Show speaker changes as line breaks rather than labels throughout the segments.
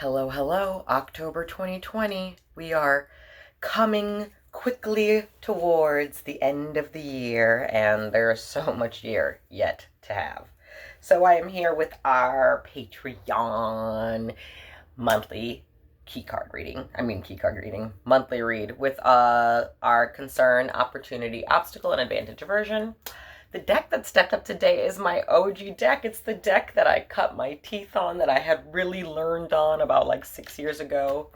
Hello, hello, October 2020. We are coming quickly towards the end of the year, and there is so much year yet to have. So I am here with our Patreon monthly key card reading, monthly read with our concern, opportunity, obstacle, and advantage aversion. The deck that stepped up today is my OG deck. It's the deck that I cut my teeth on, that I had really learned on about like 6 years ago.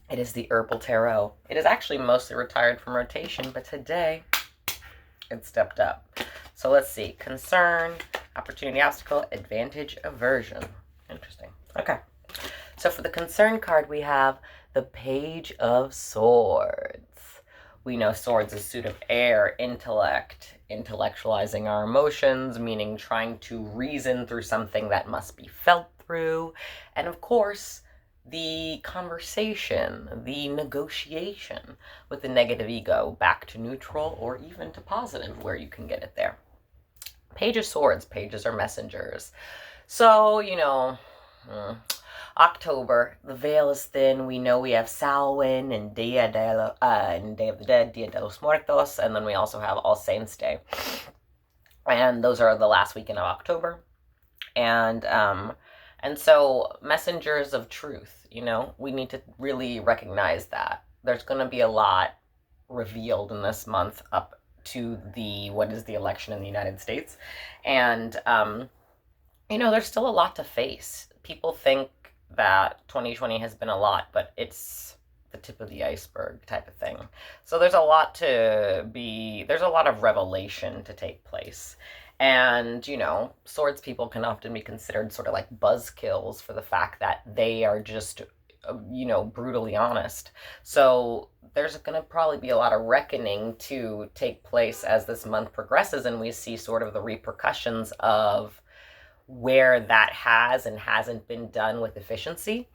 It is the Herbal Tarot. It is actually mostly retired from rotation, but today it stepped up. So let's see. Concern, opportunity, obstacle, advantage, aversion. Interesting. Okay. So for the concern card, we have the Page of Swords. We know swords is suit of air, intellect, intellectualizing our emotions, meaning trying to reason through something that must be felt through. And of course, the conversation, the negotiation with the negative ego back to neutral or even to positive, where you can get it there. Page of Swords, pages are messengers. So, October, the veil is thin. We know we have Samhain and Day of the Dead, Dia de los Muertos, and then we also have All Saints Day. And those are the last weekend of October. And so messengers of truth, we need to really recognize that. There's going to be a lot revealed in this month up to what is the election in the United States. And, there's still a lot to face. People think that 2020 has been a lot, but it's the tip of the iceberg type of thing. So there's a lot of revelation to take place. And, swords people can often be considered sort of like buzzkills for the fact that they are just, brutally honest. So there's going to probably be a lot of reckoning to take place as this month progresses, and we see sort of the repercussions of where that has and hasn't been done with efficiency,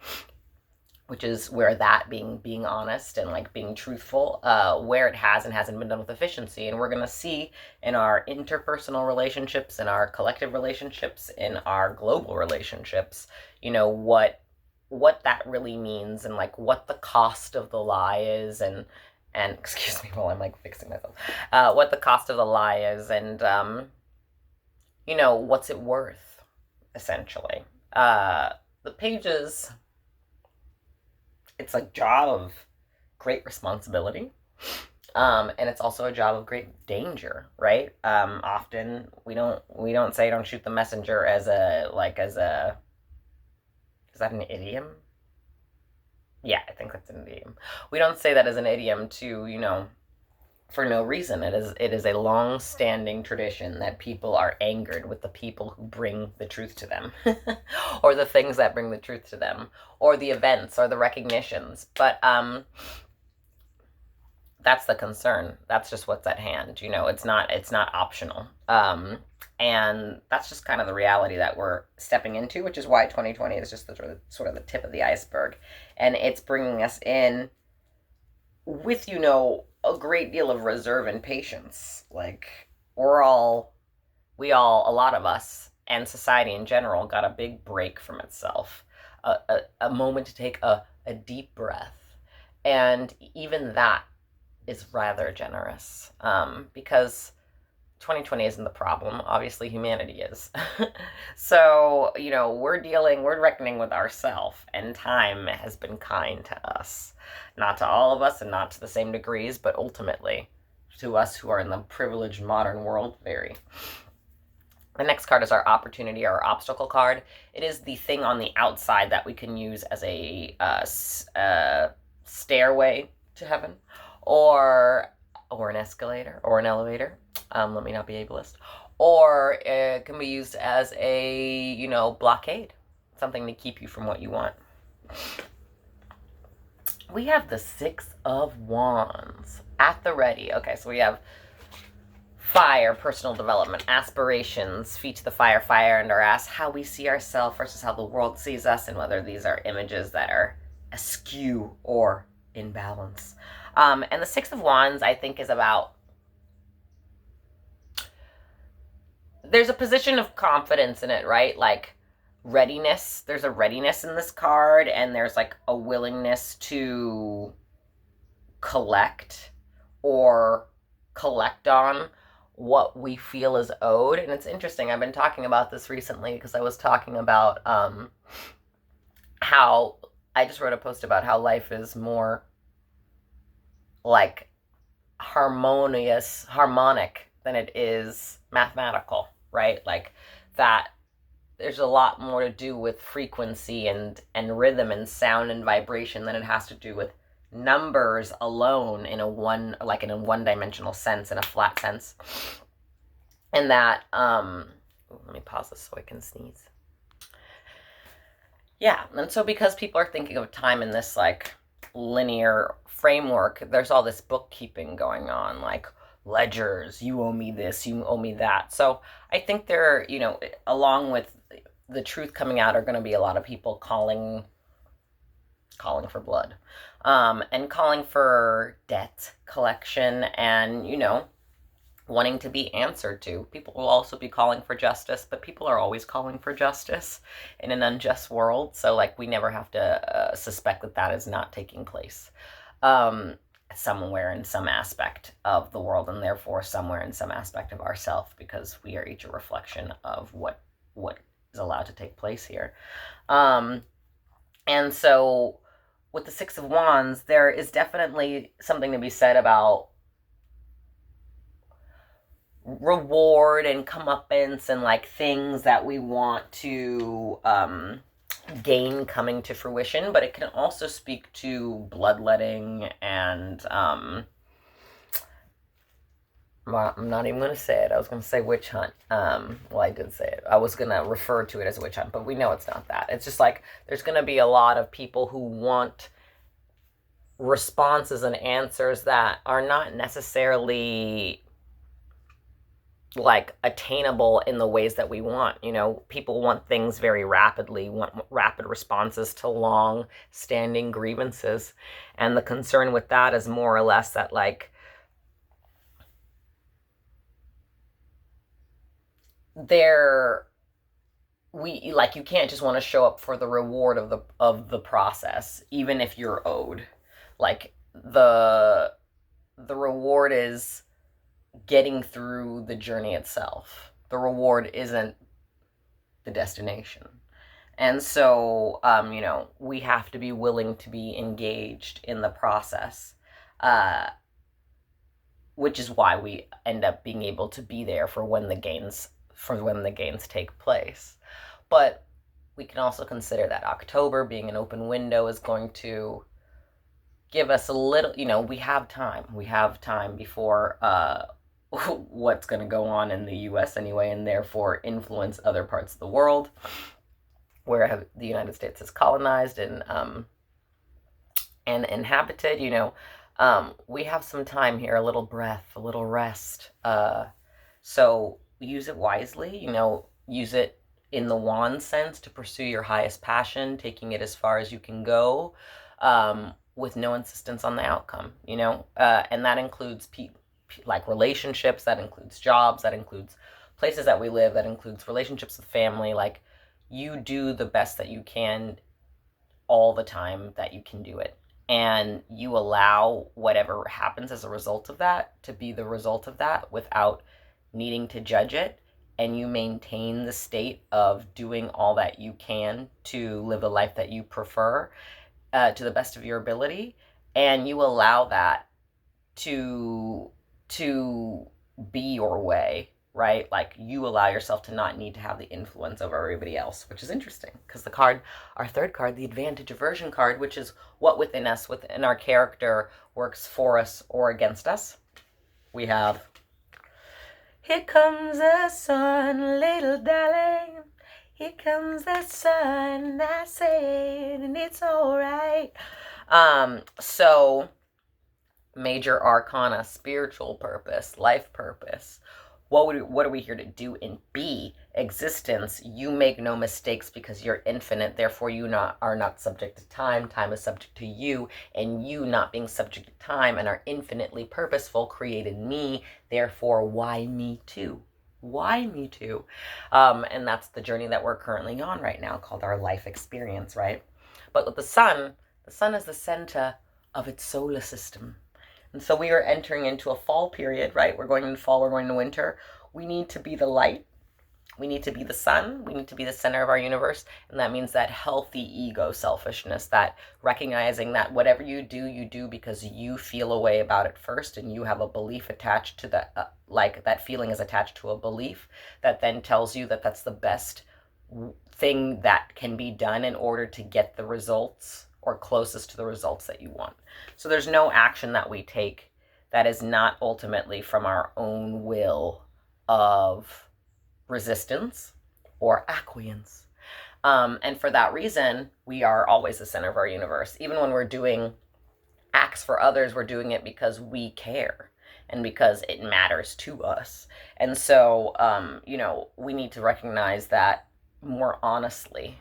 which is where that being honest and like being truthful, where it has and hasn't been done with efficiency. And we're going to see in our interpersonal relationships, in our collective relationships, in our global relationships, what that really means, and like what the cost of the lie is, and excuse me while I'm like fixing myself, what the cost of the lie is, and what's it worth, essentially. The pages, it's a job of great responsibility, and it's also a job of great danger, right? Often we don't say don't shoot the messenger as a is that an idiom? Yeah, I think that's an idiom. We don't say that as an idiom to, for no reason. It is a long-standing tradition that people are angered with the people who bring the truth to them, or the things that bring the truth to them, or the events, or the recognitions. But that's the concern. That's just what's at hand. It's not optional. And that's just kind of the reality that we're stepping into, which is why 2020 is just sort of the tip of the iceberg, and it's bringing us in with a great deal of reserve and patience. Like, a lot of us and society in general got a big break from itself, a moment to take a deep breath, and even that is rather generous, because 2020 isn't the problem. Obviously, humanity is. So, we're reckoning with ourselves, and time has been kind to us. Not to all of us, and not to the same degrees, but ultimately, to us who are in the privileged modern world, very. The next card is our opportunity, our obstacle card. It is the thing on the outside that we can use as a stairway to heaven, or an escalator, or an elevator. Let me not be ableist. Or it can be used as a, blockade. Something to keep you from what you want. We have the Six of Wands at the ready. Okay, so we have fire, personal development, aspirations, feet to the fire, fire under our ass, how we see ourselves versus how the world sees us, and whether these are images that are askew or in balance. And the Six of Wands, I think, is about, there's a position of confidence in it, right? Like, readiness. There's a readiness in this card, and there's like a willingness to collect or collect on what we feel is owed. And it's interesting, I've been talking about this recently because I was talking about how I just wrote a post about how life is more like harmonic than it is mathematical, right? Like that there's a lot more to do with frequency and rhythm and sound and vibration than it has to do with numbers alone in a one dimensional sense, in a flat sense. And that let me pause this so I can sneeze. Yeah, and so because people are thinking of time in this like linear framework, there's all this bookkeeping going on, like ledgers, you owe me this, you owe me that. So I think there, along with the truth coming out, are going to be a lot of people calling for blood, and calling for debt collection, and wanting to be answered to. People will also be calling for justice, but people are always calling for justice in an unjust world. So like we never have to suspect that is not taking place somewhere in some aspect of the world, and therefore somewhere in some aspect of ourself, because we are each a reflection of what is allowed to take place here. And so with the Six of Wands, there is definitely something to be said about reward and comeuppance and like things that we want to gain coming to fruition, but it can also speak to bloodletting and I'm not even going to say it. I was going to say witch hunt. Well, I did say it. I was going to refer to it as a witch hunt, but we know it's not that. It's just like there's going to be a lot of people who want responses and answers that are not necessarily like attainable in the ways that we want. People want things very rapidly, want rapid responses to long standing grievances. And the concern with that is more or less that like you can't just want to show up for the reward of the process, even if you're owed. Like the reward is getting through the journey itself. The reward isn't the destination. And so we have to be willing to be engaged in the process, which is why we end up being able to be there for when the gains take place. But we can also consider that October being an open window is going to give us a little, we have time before what's going to go on in the US anyway, and therefore influence other parts of the world where the United States has colonized and inhabited. We have some time here, a little breath, a little rest. So use it wisely, use it in the wand sense to pursue your highest passion, taking it as far as you can go, with no insistence on the outcome, and that includes like relationships, that includes jobs, that includes places that we live, that includes relationships with family. Like you do the best that you can all the time that you can do it, and you allow whatever happens as a result of that to be the result of that without needing to judge it, and you maintain the state of doing all that you can to live the life that you prefer, to the best of your ability, and you allow that to be your way, right? Like you allow yourself to not need to have the influence over everybody else, which is interesting because our third card, the advantage aversion card, which is what within us, within our character, works for us or against us. We have, here comes the sun, little darling. Here comes the sun, I said, and it's all right. So major arcana, spiritual purpose, life purpose. What are we here to do in B, existence? You make no mistakes because you're infinite, therefore you are not subject to time. Time is subject to you, and you not being subject to time and are infinitely purposeful created me, therefore why me too? Why me too? And that's the journey that we're currently on right now, called our life experience, right? But with the sun is the center of its solar system. And so we are entering into a fall period, right? We're going into fall, we're going into winter. We need to be the light. We need to be the sun. We need to be the center of our universe. And that means that healthy ego selfishness, that recognizing that whatever you do because you feel a way about it first, and you have a belief attached to that, like that feeling is attached to a belief that then tells you that that's the best thing that can be done in order to get the results or closest to the results that you want. So there's no action that we take that is not ultimately from our own will of resistance or acquiescence. And for that reason, we are always the center of our universe. Even when we're doing acts for others, we're doing it because we care and because it matters to us. And so, we need to recognize that more honestly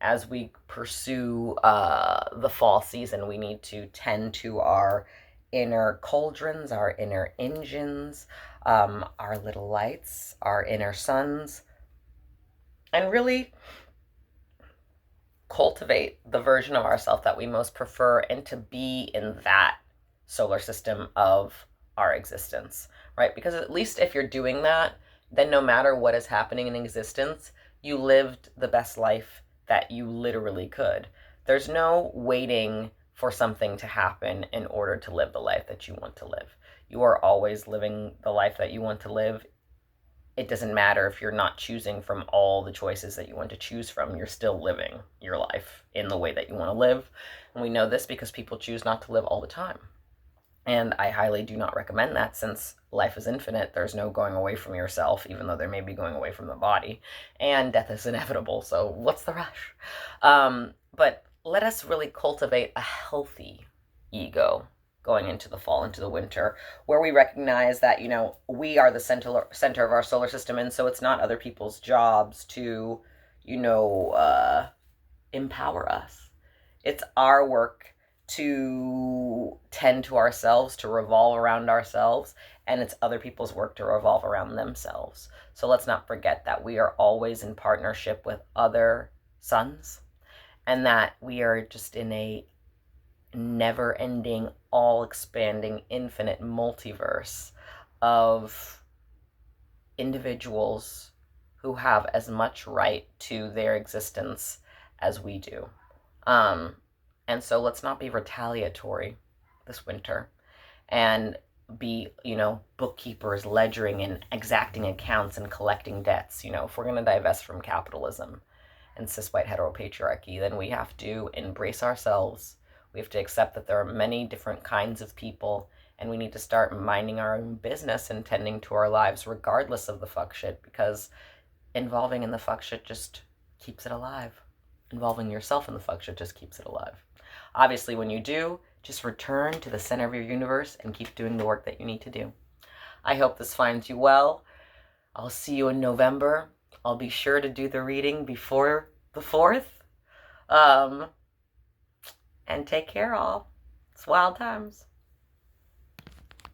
as we pursue the fall season. We need to tend to our inner cauldrons, our inner engines, our little lights, our inner suns, and really cultivate the version of ourselves that we most prefer, and to be in that solar system of our existence, right? Because at least if you're doing that, then no matter what is happening in existence, you lived the best life that you literally could. There's no waiting for something to happen in order to live the life that you want to live. You are always living the life that you want to live. It doesn't matter if you're not choosing from all the choices that you want to choose from. You're still living your life in the way that you want to live. And we know this because people choose not to live all the time. And I highly do not recommend that, since life is infinite. There's no going away from yourself, even though there may be going away from the body. And death is inevitable, so what's the rush? But let us really cultivate a healthy ego going into the fall, into the winter, where we recognize that, we are the center of our solar system. And so it's not other people's jobs to, empower us. It's our work to tend to ourselves, to revolve around ourselves, and it's other people's work to revolve around themselves. So let's not forget that we are always in partnership with other suns, and that we are just in a never-ending, all-expanding, infinite multiverse of individuals who have as much right to their existence as we do. And so let's not be retaliatory this winter and be, bookkeepers, ledgering and exacting accounts and collecting debts. If we're going to divest from capitalism and cis white heteropatriarchy, then we have to embrace ourselves. We have to accept that there are many different kinds of people, and we need to start minding our own business and tending to our lives regardless of the fuck shit, because involving in the fuck shit just keeps it alive. Involving yourself in the fuck shit just keeps it alive. Obviously, when you do, just return to the center of your universe and keep doing the work that you need to do. I hope this finds you well. I'll see you in November. I'll be sure to do the reading before the 4th. And take care, all. It's wild times.